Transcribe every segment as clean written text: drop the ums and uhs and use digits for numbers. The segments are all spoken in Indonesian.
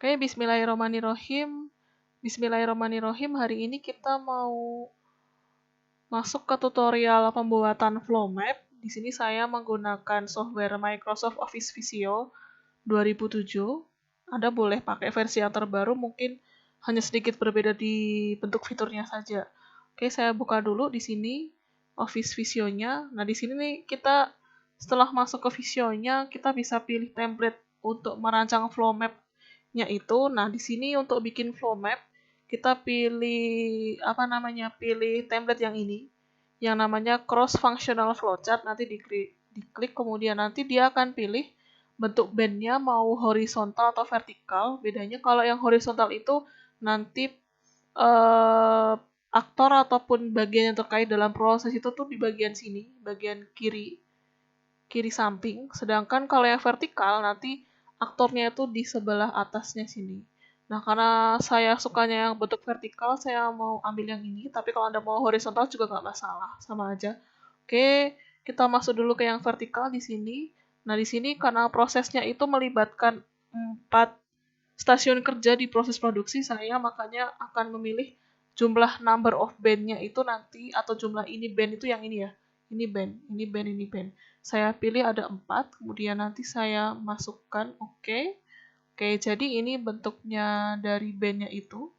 Oke, bismillahirrahmanirrahim. Bismillahirrahmanirrahim. Hari ini kita mau masuk ke tutorial pembuatan flow map. Di sini saya menggunakan software Microsoft Office Visio 2007. Anda boleh pakai versi yang terbaru, mungkin hanya sedikit berbeda di bentuk fiturnya saja. Oke, saya buka dulu di sini Office Visionya. Nah, di sini nih kita setelah masuk ke Visionya, kita bisa pilih template untuk merancang flow map-nya itu. Nah, di sini untuk bikin flow map, kita pilih pilih template yang ini, yang namanya cross functional flowchart. Nanti diklik, kemudian nanti dia akan pilih bentuk bandnya mau horizontal atau vertikal. Bedanya kalau yang horizontal itu nanti aktor ataupun bagian yang terkait dalam proses itu tuh di bagian sini, bagian kiri samping. Sedangkan kalau yang vertikal nanti aktornya itu di sebelah atasnya sini. Nah, karena saya sukanya yang bentuk vertikal, saya mau ambil yang ini. Tapi kalau Anda mau horizontal juga nggak masalah, sama aja. Oke, kita masuk dulu ke yang vertikal di sini. Nah, di sini karena prosesnya itu melibatkan 4 stasiun kerja di proses produksi, saya makanya akan memilih jumlah number of band-nya itu nanti, atau jumlah ini band itu yang ini ya. Ini band, ini band, ini band. Saya pilih ada 4, kemudian nanti saya masukkan oke. Oke, jadi ini bentuknya dari band-nya itu.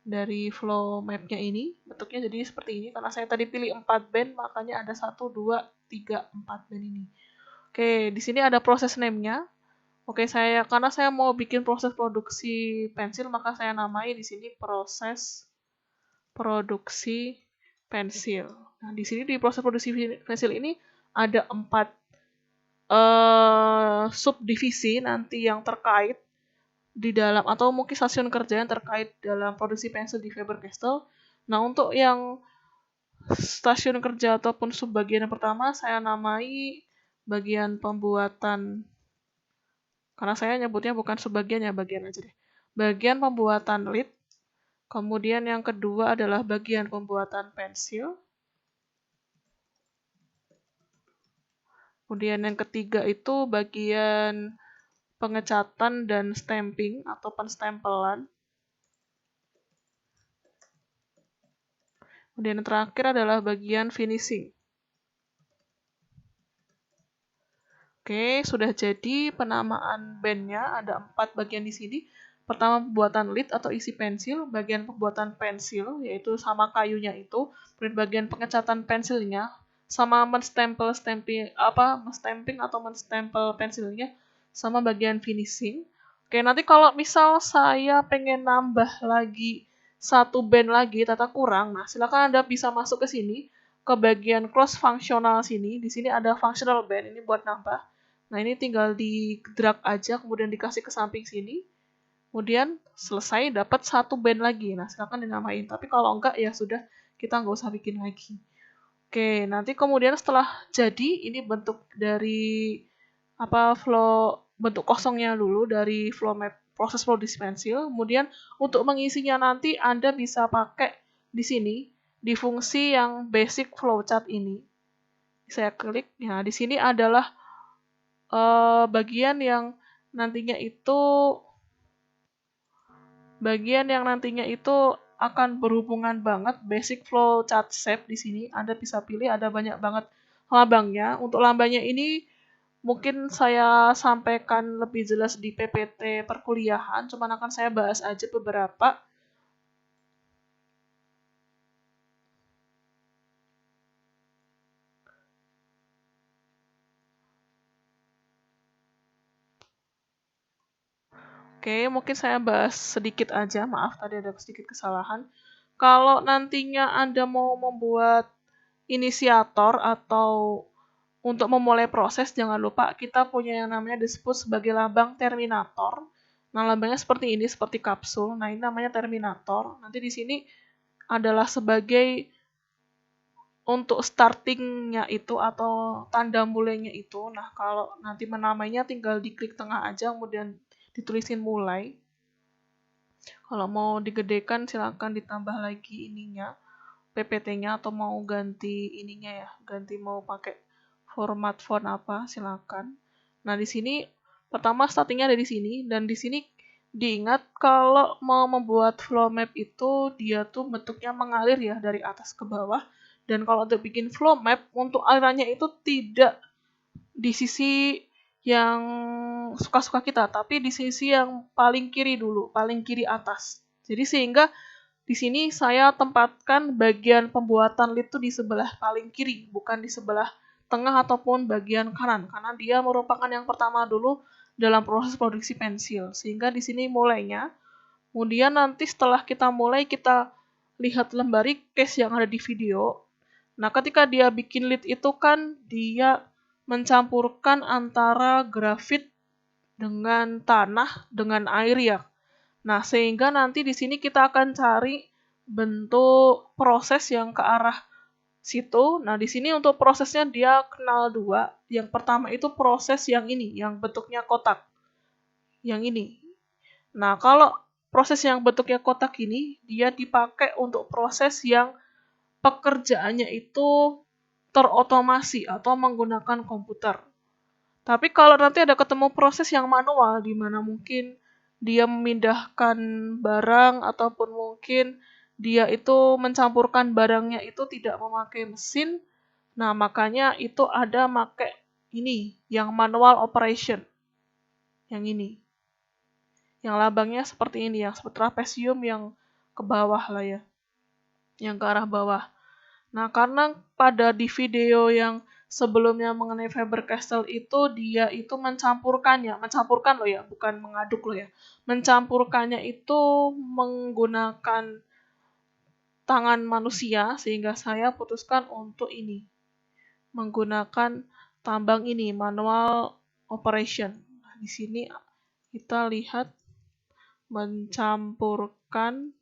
Dari flow map-nya ini, bentuknya jadi seperti ini. Karena saya tadi pilih 4 band, makanya ada 1, 2, 3, 4 band ini. Oke, di sini ada proses name-nya. Oke, karena saya mau bikin proses produksi pensil, maka saya namai di sini proses produksi pensil. Nah, di sini di proses produksi pensil ini ada 4 subdivisi nanti yang terkait di dalam, atau mungkin stasiun kerja yang terkait dalam produksi pensil di Faber-Castell. Nah, untuk yang stasiun kerja ataupun subbagian yang pertama saya namai bagian pembuatan, karena saya nyebutnya bukan subbagian ya, bagian aja deh. Bagian pembuatan lead. Kemudian yang kedua adalah bagian pembuatan pensil. Kemudian yang ketiga itu bagian pengecatan dan stamping atau penstempelan. Kemudian yang terakhir adalah bagian finishing. Oke, sudah jadi penamaan bandnya, ada 4 bagian di sini. Pertama pembuatan lid atau isi pensil, bagian pembuatan pensil yaitu sama kayunya itu, kemudian bagian pengecatan pensilnya, sama menstempel atau menstempel pensilnya, sama bagian finishing. Oke, nanti kalau misal saya pengen nambah lagi 1 band lagi, tata kurang, nah silakan Anda bisa masuk ke sini, ke bagian cross functional sini. Di sini ada functional band, ini buat nambah. Nah, ini tinggal di drag aja, kemudian dikasih ke samping sini. Kemudian selesai, dapat 1 band lagi. Nah, silakan dinamain. Tapi kalau enggak, ya sudah, kita nggak usah bikin lagi. Oke, nanti kemudian setelah jadi, ini bentuk dari bentuk kosongnya dulu dari flow map proses produksi pensil. Kemudian untuk mengisinya nanti Anda bisa pakai di sini di fungsi yang basic flowchart ini. Saya klik. Nah, di sini adalah bagian yang nantinya itu akan berhubungan banget basic flow chart shape. Di sini Anda bisa pilih, ada banyak banget lambangnya. Untuk lambangnya ini mungkin saya sampaikan lebih jelas di PPT perkuliahan, cuman akan saya bahas aja beberapa. Oke, mungkin saya bahas sedikit aja, maaf tadi ada sedikit kesalahan. Kalau nantinya Anda mau membuat inisiator atau untuk memulai proses, jangan lupa kita punya yang namanya disebut sebagai lambang terminator. Nah, lambangnya seperti ini, seperti kapsul. Nah, ini namanya terminator. Nanti di sini adalah sebagai untuk startingnya itu atau tanda mulainya itu. Nah, kalau nanti menamainya tinggal diklik tengah aja, kemudian ditulisin mulai. Kalau mau digedekan silakan ditambah lagi ininya, PPT-nya, atau mau ganti ininya ya, ganti mau pakai format font apa silakan. Nah, di sini pertama startingnya ada di sini, dan di sini Diingat kalau mau membuat flow map itu dia tuh bentuknya mengalir ya dari atas ke bawah. Dan kalau untuk bikin flow map, untuk alirannya itu tidak di sisi yang suka-suka kita, tapi di sisi yang paling kiri dulu, paling kiri atas. Jadi sehingga di sini saya tempatkan bagian pembuatan lead itu di sebelah paling kiri, bukan di sebelah tengah ataupun bagian kanan, karena dia merupakan yang pertama dulu dalam proses produksi pensil. Sehingga di sini mulainya, kemudian nanti setelah kita mulai, kita lihat lembari case yang ada di video. Nah, ketika dia bikin lead itu kan dia mencampurkan antara grafit dengan tanah dengan air ya. Nah, sehingga nanti di sini kita akan cari bentuk proses yang ke arah situ. Nah, di sini untuk prosesnya dia kenal dua. Yang pertama itu proses yang ini, yang bentuknya kotak. Yang ini. Nah, kalau proses yang bentuknya kotak ini, dia dipakai untuk proses yang pekerjaannya itu terotomasi atau menggunakan komputer. Tapi kalau nanti ada ketemu proses yang manual, di mana mungkin dia memindahkan barang ataupun mungkin dia itu mencampurkan barangnya itu tidak memakai mesin, nah makanya itu ada pakai ini, yang manual operation, yang ini. Yang lambangnya seperti ini, yang seperti trapesium yang ke bawah lah ya, yang ke arah bawah. Nah, karena pada di video yang sebelumnya mengenai Faber-Castell itu dia itu mencampurkan loh ya, bukan mengaduk loh ya. Mencampurkannya itu menggunakan tangan manusia sehingga saya putuskan untuk ini. Menggunakan tambang ini, manual operation. Nah, di sini kita lihat mencampurkan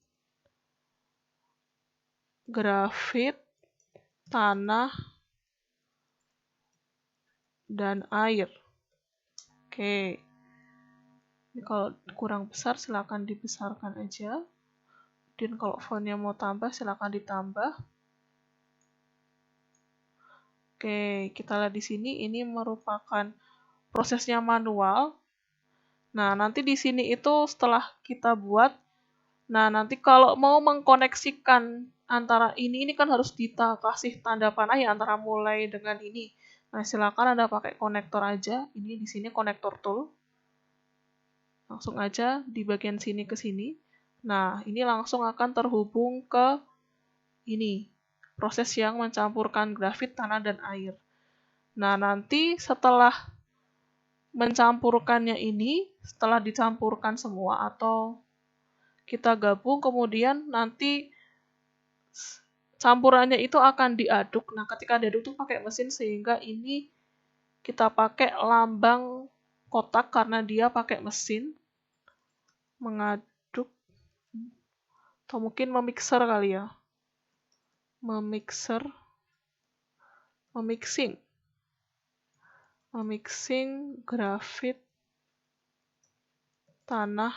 grafit, tanah, dan air. Oke. Ini kalau kurang besar silakan dibesarkan aja. Dan kalau fontnya mau tambah silakan ditambah. Oke, kita lihat di sini ini merupakan prosesnya manual. Nah, nanti di sini itu setelah kita buat, nah nanti kalau mau mengkoneksikan antara ini kan harus kita kasih tanda panah ya antara mulai dengan ini. Nah, silakan Anda pakai konektor aja. Ini di sini konektor tool. Langsung aja di bagian sini ke sini. Nah, ini langsung akan terhubung ke ini. Proses yang mencampurkan grafit, tanah, dan air. Nah, nanti setelah mencampurkannya ini, setelah dicampurkan semua atau kita gabung, kemudian nanti campurannya itu akan diaduk. Nah, ketika diaduk itu pakai mesin sehingga ini kita pakai lambang kotak karena dia pakai mesin mengaduk atau mungkin memixer kali ya. Memixing grafit, tanah,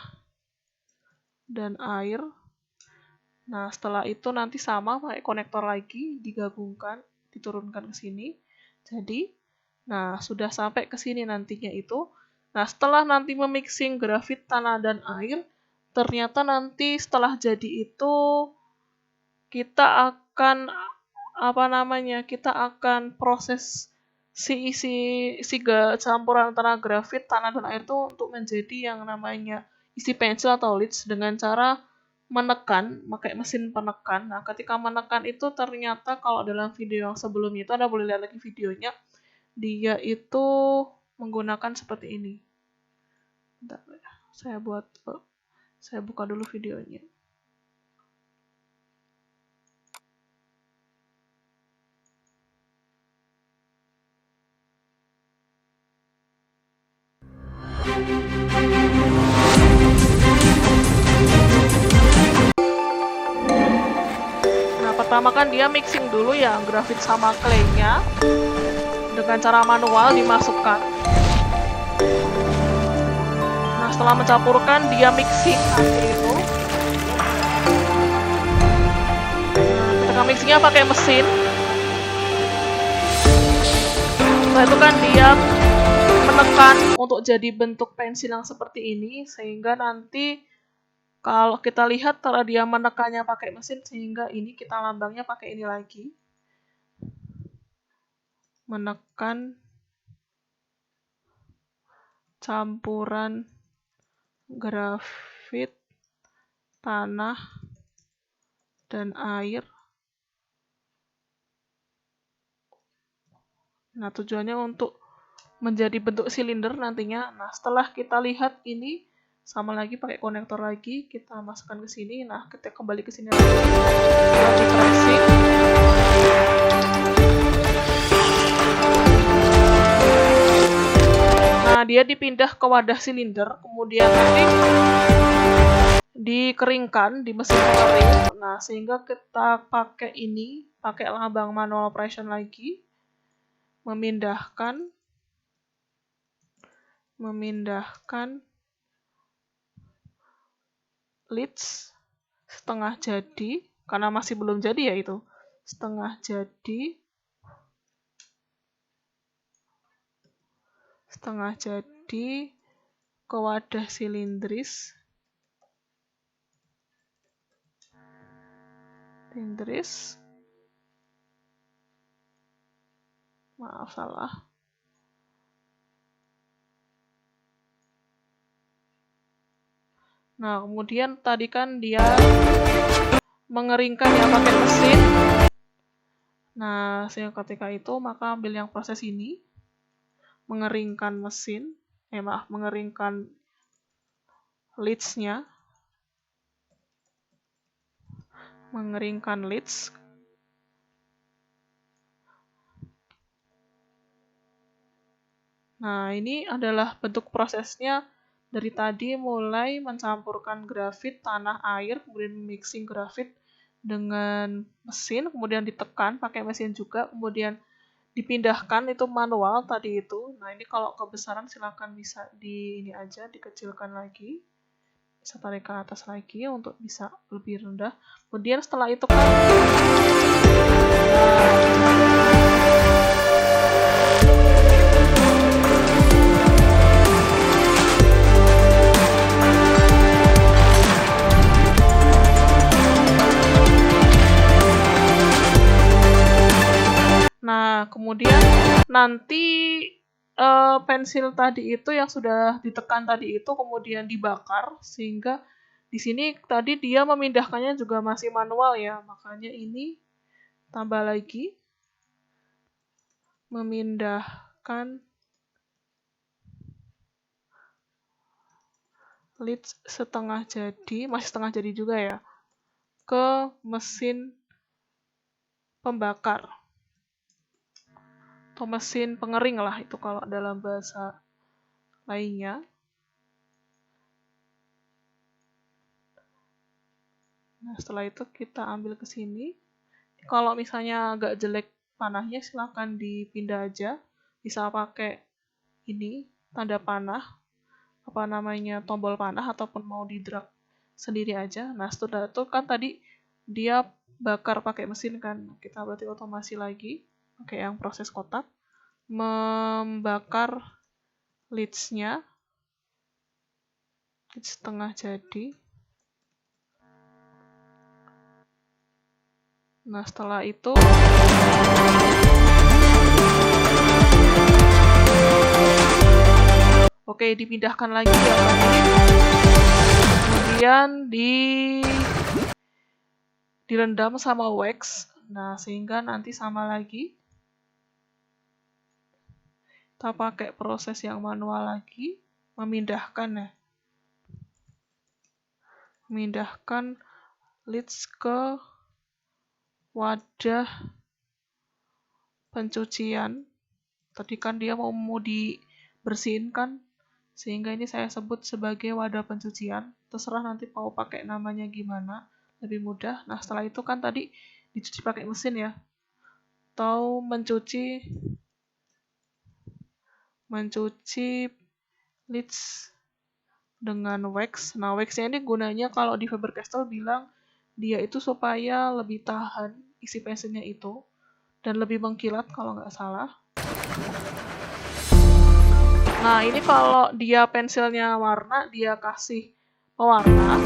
dan air. Nah, setelah itu nanti sama pakai konektor lagi, digabungkan, diturunkan ke sini. Jadi, nah sudah sampai ke sini nantinya itu. Nah, setelah nanti memixing grafit, tanah, dan air, ternyata nanti setelah jadi itu kita akan kita akan proses si campuran antara grafit, tanah, dan air itu untuk menjadi yang namanya isi pensil atau leads dengan cara menekan, pakai mesin penekan. Nah, ketika menekan itu ternyata kalau dalam video yang sebelumnya itu Anda boleh lihat lagi videonya, dia itu menggunakan seperti ini. Bentar, saya buka dulu videonya. Nah, pertama kan dia mixing dulu ya grafit sama clay-nya dengan cara manual dimasukkan. Nah, setelah mencampurkan dia mixing nanti itu. Nah, ketika mixingnya pakai mesin, setelah itu kan dia menekan untuk jadi bentuk pensil yang seperti ini, sehingga nanti kalau kita lihat cara dia menekannya pakai mesin, sehingga ini kita lambangnya pakai ini lagi. Menekan campuran grafit, tanah, dan air. Nah, tujuannya untuk menjadi bentuk silinder nantinya. Nah, setelah kita lihat ini, sama lagi pakai konektor lagi, kita masukkan ke sini. Nah, kita kembali ke sini lagi. Kita di pressing. Nah, dia dipindah ke wadah silinder, kemudian nanti dikeringkan di mesin pengering. Nah, sehingga kita pakai ini, pakai lambang manual operation lagi. Memindahkan leads setengah jadi, karena masih belum jadi ya itu, setengah jadi ke wadah silindris, maaf salah. Nah, kemudian tadi kan dia mengeringkan ya pakai mesin. Nah, sehingga ketika itu maka ambil yang proses ini, mengeringkan leads-nya, Nah, ini adalah bentuk prosesnya dari tadi, mulai mencampurkan grafit, tanah, air, kemudian mixing grafit dengan mesin, kemudian ditekan pakai mesin juga, kemudian dipindahkan, itu manual tadi itu. Nah, ini kalau kebesaran silakan bisa ini aja, dikecilkan lagi. Bisa tarik ke atas lagi untuk bisa lebih rendah. Kemudian setelah itu kan kemudian nanti pensil tadi itu yang sudah ditekan tadi itu kemudian dibakar, sehingga di sini tadi dia memindahkannya juga masih manual ya, makanya ini tambah lagi memindahkan leads setengah jadi, masih setengah jadi juga ya, ke mesin pembakar atau mesin pengering lah itu kalau dalam bahasa lainnya. Nah, setelah itu kita ambil ke sini. Kalau misalnya agak jelek panahnya, silahkan dipindah aja. Bisa pakai ini, tanda panah, tombol panah, ataupun mau di drag sendiri aja. Nah, setelah itu kan tadi dia bakar pakai mesin kan. Kita berarti otomasi lagi, pakai yang proses kotak. Membakar leads-nya, leads setengah jadi. Nah, setelah itu oke, dipindahkan lagi ya. Kemudian direndam sama wax. Nah, sehingga nanti sama lagi. Kita pakai proses yang manual lagi, memindahkan leads ke wadah pencucian. Tadi kan dia mau dibersihin kan, sehingga ini saya sebut sebagai wadah pencucian. Terserah nanti mau pakai namanya gimana, lebih mudah. Nah, setelah itu kan tadi dicuci pakai mesin ya, atau mencuci leads dengan wax. Nah, wax-nya ini gunanya kalau di Faber-Castell bilang dia itu supaya lebih tahan isi pensilnya itu dan lebih mengkilat kalau nggak salah. Nah, ini kalau dia pensilnya warna, dia kasih pewarna.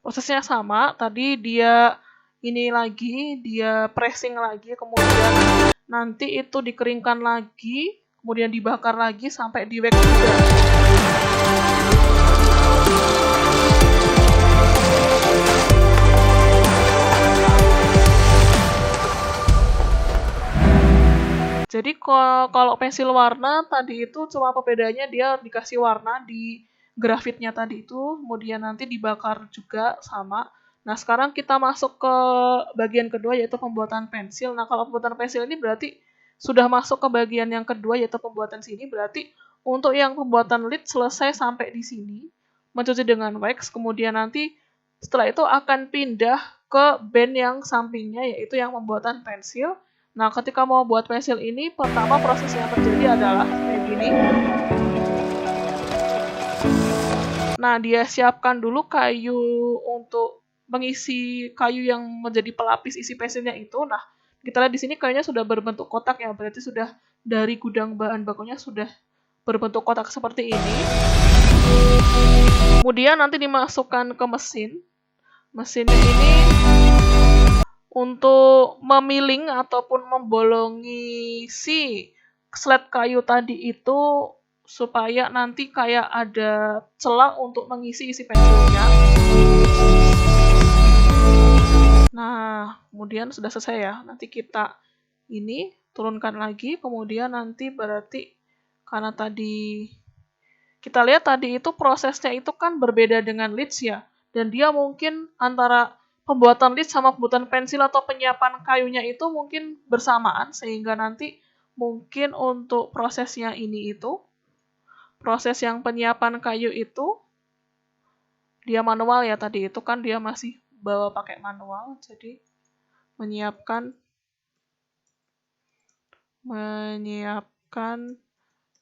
Prosesnya sama, tadi dia ini lagi, dia pressing lagi, kemudian nanti itu dikeringkan lagi, kemudian dibakar lagi sampai di wax juga. Jadi kalau pensil warna tadi itu cuma perbedaannya dia dikasih warna di grafitnya tadi itu, kemudian nanti dibakar juga sama. Nah, sekarang kita masuk ke bagian kedua yaitu pembuatan pensil. Nah, kalau pembuatan pensil ini berarti sudah masuk ke bagian yang kedua yaitu pembuatan sini, berarti untuk yang pembuatan lid selesai sampai di sini, mencuci dengan wax, kemudian nanti setelah itu akan pindah ke band yang sampingnya yaitu yang pembuatan pensil. Nah, ketika mau buat pensil ini, pertama proses yang terjadi adalah kayak gini. Nah, dia siapkan dulu kayu untuk mengisi kayu yang menjadi pelapis isi pensilnya itu. Nah, kita lihat di sini kayunya sudah berbentuk kotak ya, berarti sudah dari gudang bahan bakunya sudah berbentuk kotak seperti ini. Kemudian nanti dimasukkan ke mesin. Mesinnya ini untuk memiling ataupun membolongi si slet kayu tadi itu supaya nanti kayak ada celah untuk mengisi isi pensilnya. Nah, kemudian sudah selesai ya. Nanti kita ini turunkan lagi, kemudian nanti berarti karena tadi kita lihat tadi itu prosesnya itu kan berbeda dengan lids ya. Dan dia mungkin antara pembuatan lid sama pembuatan pensil atau penyiapan kayunya itu mungkin bersamaan sehingga nanti mungkin untuk prosesnya ini itu proses yang penyiapan kayu itu dia manual ya tadi itu kan dia masih bawa pakai manual jadi menyiapkan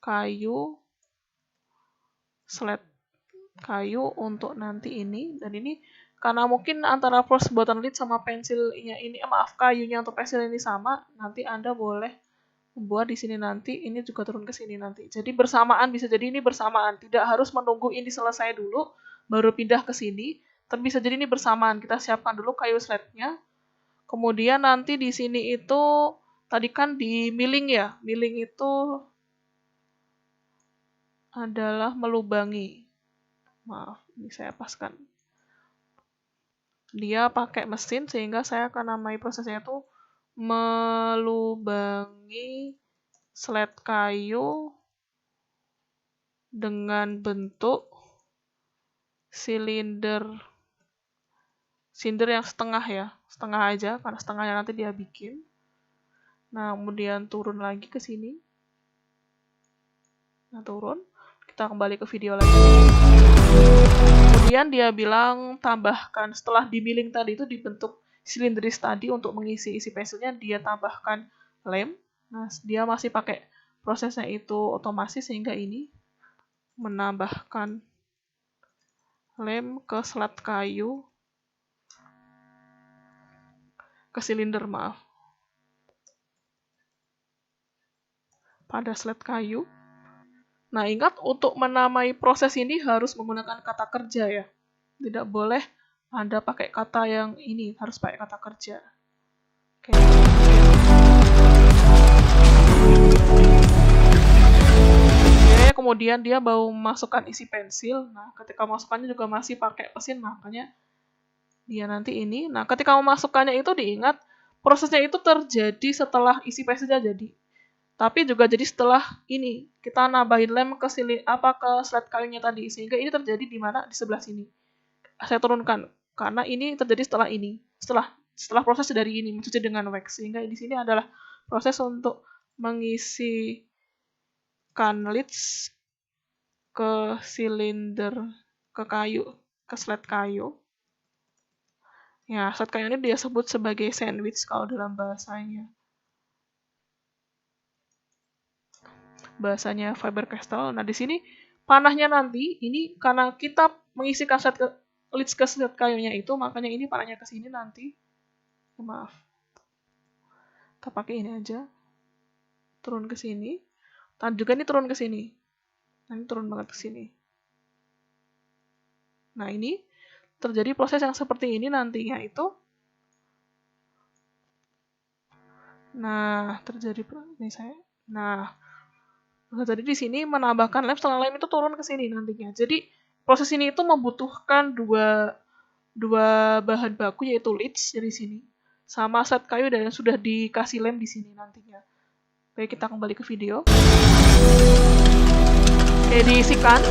kayu slet kayu untuk nanti ini dan ini karena mungkin antara proses buatan lid sama pensilnya ini kayunya untuk pensil ini sama nanti Anda boleh membuat di sini nanti ini juga turun ke sini nanti jadi bersamaan bisa jadi ini bersamaan tidak harus menunggu ini selesai dulu baru pindah ke sini tapi bisa jadi ini bersamaan kita siapkan dulu kayu sletnya kemudian nanti di sini itu tadi kan di milling ya milling itu adalah melubangi maaf ini saya paskan dia pakai mesin sehingga saya akan namai prosesnya itu melubangi slet kayu dengan bentuk silinder yang setengah ya setengah aja karena setengahnya nanti dia bikin nah kemudian turun lagi ke sini nah turun kita kembali ke video lagi kemudian dia bilang tambahkan setelah dimiling tadi itu dibentuk silindris tadi untuk mengisi isi pensilnya dia tambahkan lem nah dia masih pakai prosesnya itu otomasi sehingga ini menambahkan lem ke slat kayu ke silinder maaf pada slat kayu. Nah ingat untuk menamai proses ini harus menggunakan kata kerja ya. Tidak boleh Anda pakai kata yang ini, harus pakai kata kerja. Oke. Oke, kemudian dia baru masukkan isi pensil. Nah ketika masukkannya juga masih pakai mesin makanya dia nanti ini. Nah ketika memasukkannya itu diingat prosesnya itu terjadi setelah isi pensilnya jadi. Tapi juga jadi setelah ini kita nambahin lem ke slat kayunya tadi sehingga ini terjadi di mana di sebelah sini. Saya turunkan karena ini terjadi setelah ini. Setelah proses dari ini mencuci dengan wax sehingga di sini adalah proses untuk mengisikan lids ke silinder ke kayu, ke slat kayu. Ya, slat kayu ini dia sebut sebagai sandwich kalau dalam bahasanya. bahasanya Faber-Castell. Nah, di sini panahnya nanti ini karena kita mengisi leads ke slot kayunya itu, makanya ini panahnya ke sini nanti. Maaf. Kita pakai ini aja. Turun ke sini. Dan juga ini turun ke sini. Nah, ini turun banget ke sini. Nah, ini terjadi proses yang seperti ini nantinya itu. Nah, terjadi ini saya. Nah, jadi di sini menambahkan lem, setelah lem itu turun ke sini nantinya. Jadi proses ini itu membutuhkan dua bahan baku, yaitu leads dari sini sama set kayu dan sudah dikasih lem di sini nantinya. Baik, kita kembali ke video. Oke, diisikan.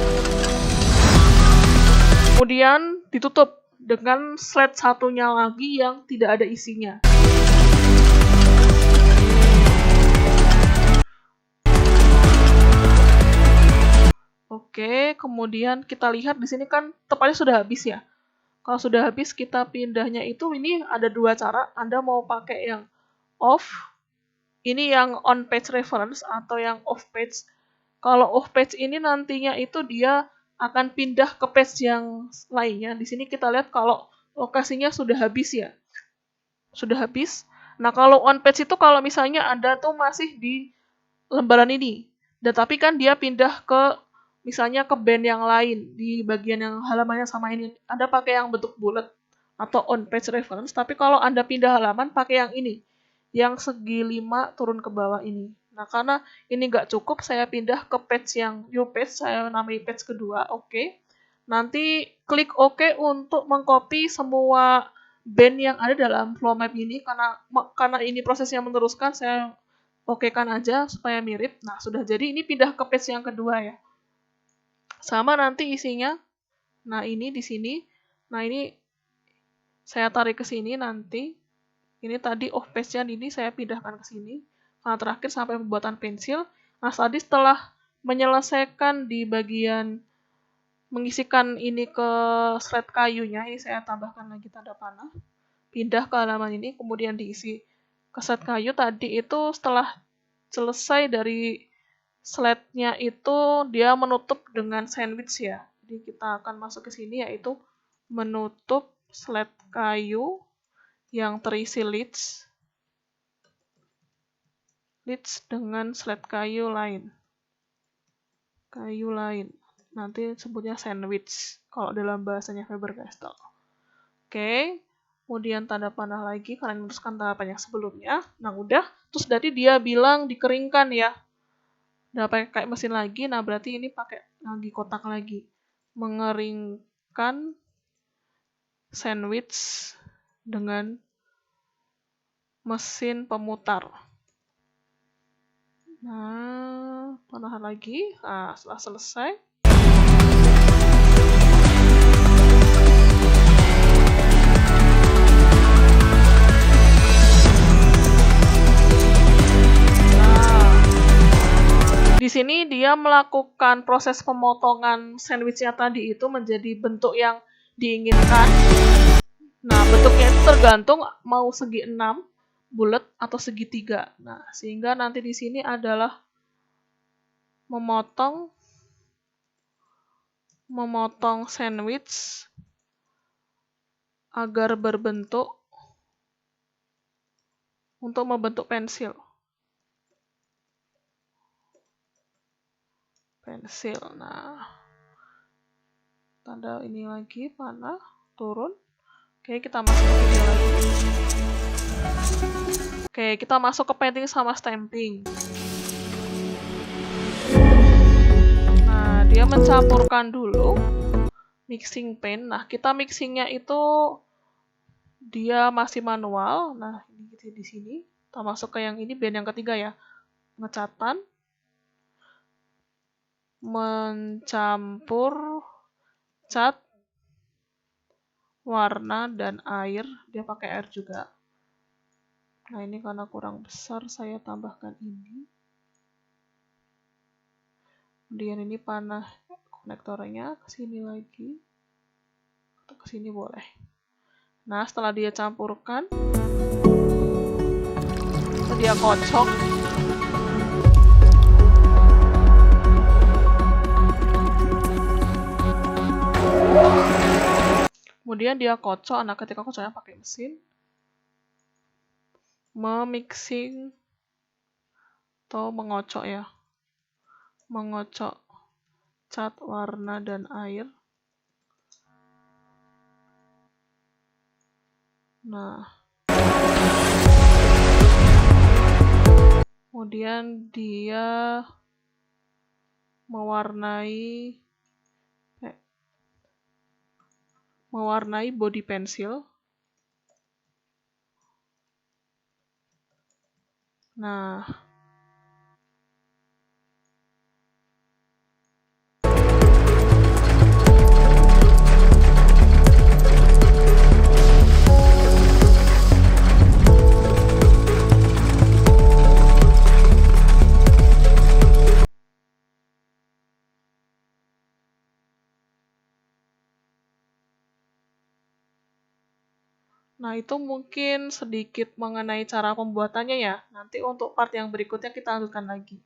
Kemudian ditutup dengan slide satunya lagi yang tidak ada isinya. Oke, kemudian kita lihat di sini kan tepatnya sudah habis ya. Kalau sudah habis, kita pindahnya itu ini ada dua cara. Anda mau pakai yang off, ini yang on page reference atau yang off page. Kalau off page ini nantinya itu dia akan pindah ke page yang lainnya. Di sini kita lihat kalau lokasinya sudah habis ya. Sudah habis. Nah, kalau on page itu kalau misalnya Anda tuh masih di lembaran ini. Tapi kan dia pindah ke misalnya ke band yang lain di bagian yang halamannya sama ini. Anda pakai yang bentuk bulat atau on page reference. Tapi kalau Anda pindah halaman pakai yang ini. Yang segi 5 turun ke bawah ini. Nah, karena ini nggak cukup, saya pindah ke page yang new page, saya namai page kedua, oke. Nanti klik OK untuk mengcopy semua band yang ada dalam flow map ini, karena ini prosesnya meneruskan, saya okekan aja supaya mirip. Nah, sudah jadi ini pindah ke page yang kedua ya. Sama nanti isinya. Nah, ini di sini. Nah, ini saya tarik ke sini nanti. Ini tadi off page-nya ini saya pindahkan ke sini. Nah, terakhir sampai pembuatan pensil. Nah, tadi setelah menyelesaikan di bagian mengisikan ini ke slide kayunya, ini saya tambahkan lagi tanda panah. Pindah ke halaman ini, kemudian diisi ke slide kayu. Tadi itu setelah selesai dari slide-nya itu, dia menutup dengan sandwich ya. Jadi kita akan masuk ke sini, yaitu menutup slide kayu yang terisi leads dengan slide kayu lain. Nanti sebutnya sandwich kalau dalam bahasanya Faber-Castell. Oke. Kemudian tanda panah lagi, kalian meneruskan tanda panah yang sebelumnya. Nah, udah. Terus tadi dia bilang dikeringkan ya. Udah pakai mesin lagi. Nah, berarti ini pakai lagi kotak lagi. Mengeringkan sandwich dengan mesin pemutar. Nah, panahan lagi. Nah, setelah selesai. Nah, di sini dia melakukan proses pemotongan sandwichnya tadi itu menjadi bentuk yang diinginkan. Nah, bentuknya itu tergantung mau segi 6, bulat atau segitiga. Nah, sehingga nanti di sini adalah memotong sandwich agar berbentuk untuk membentuk pensil. Nah, tanda ini lagi, panah, turun. Oke, kita masuk ke video lagi. Oke, kita masuk ke painting sama stamping. Nah, dia mencampurkan dulu mixing paint. Nah, kita mixingnya itu dia masih manual. Nah, ini di sini. Kita masuk ke yang ini, band yang ketiga ya. Ngecatan. Mencampur cat, warna, dan air. Dia pakai air juga. Nah, ini karena kurang besar, saya tambahkan ini. Kemudian ini panah konektornya, ke sini lagi. Atau ke sini boleh. Nah, setelah dia campurkan, dia kocok. Kemudian dia kocok. Nah, ketika kocoknya pakai mesin, memixing atau mengocok ya. Mengocok cat, warna, dan air. Nah, kemudian dia mewarnai body pensil. Nah, itu mungkin sedikit mengenai cara pembuatannya ya. Nanti untuk part yang berikutnya kita lanjutkan lagi.